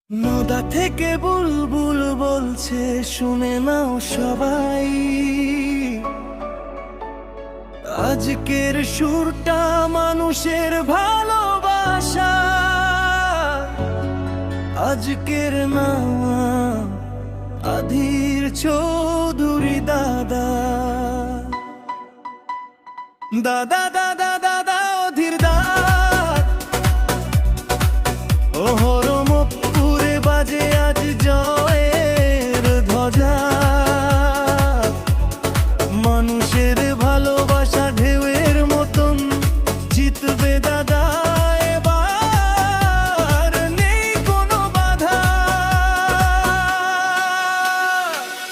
নদা থেকে বুলবুল বলছে শুনে নাও সবাই, আজকের সুরটা মানুষের ভালোবাসা। আজকের নাম আধীর চৌধুরী দাদা। দাদা দাদা দাদা অধীর দাদ ওহরমপুরে বাজে আজ জয়ের ধ্বজা। মানুষের ভালোবাসা ঢেউয়ের মতন জিতবে দাদা, এবার নেই কোনো বাধা।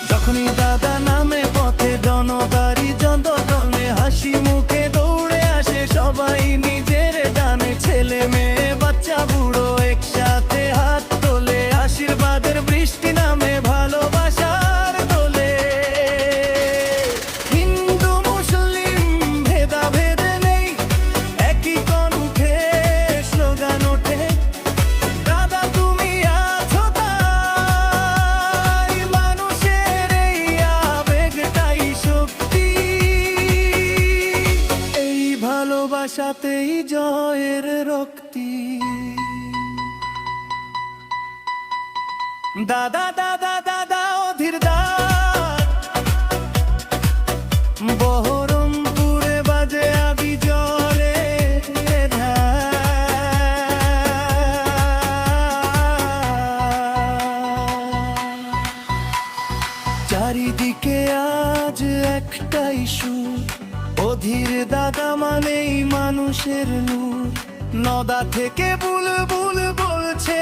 যখনই দাদা নামে পথে জনতারি যন্ত্রণে হাসি মুখে দৌড়ে আসে সবাই নিজের ডানে। ছেলে মেয়ে বাচ্চা বুড়ো একসাথে হাত তোলে, আশীর্বাদের বৃষ্টি নামে ভালোবাসার দোলে। হিন্দু মুসলিম ভেদাভেদ নেই, একই কণ্ঠে স্লোগান ওঠে দাদা তুমি আছো তাই। মানুষের এই আবেগটাই শক্তি, এই ভালোবাসাতেই জয়ের রক্তি। দাদা দাদা দাদা অধীর দাদ বহরমপুরে বাজে আবি জলে চারিদিকে আজ একটাই সুর, অধীর দাদা মানেই মানুষের নূর। নদা থেকে বুলবুল বলছে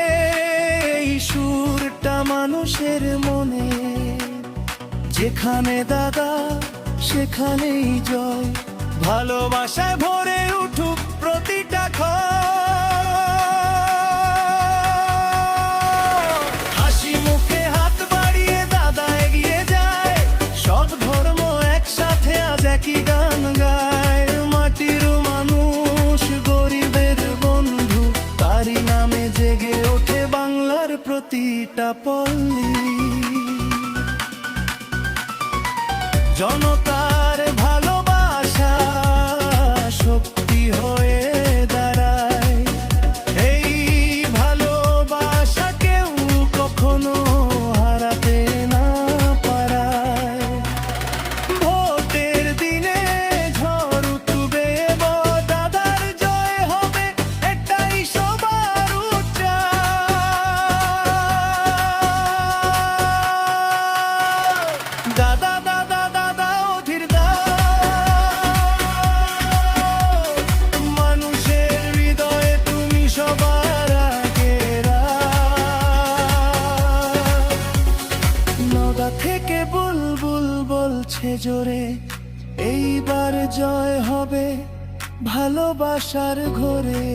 এই সুরটা মানুষের মনে। যেখানে দাদা সেখানেই জয়, ভালোবাসায় ভরে উঠুক প্রতিটা ঘর। হাসি মুখে হাত বাড়িয়ে দাদা এগিয়ে যায়, সব ধর্ম একসাথে আজ একই গান গায়। মাটির মানুষ গরিবের বন্ধু, তারই নামে জেগে ওঠে বাংলার প্রতিটা পল্লী। জনতার ভালোবাসা শক্তি হয়ে দাঁড়ায়, এই ভালোবাসা কেউ কখনো হারাতে না পারায়। ভোটের দিনে ঝড় উঠবে দাদার জয় হবে, এটাই সবার উচ্চার। দাদা দাদা দাদা অধীর দাদ, মানুষের হৃদয়ে তুমি সবার আগেরা। নদা থেকে বুলবুল বলছে জোরে এইবার জয় হবে ভালোবাসার ঘরে।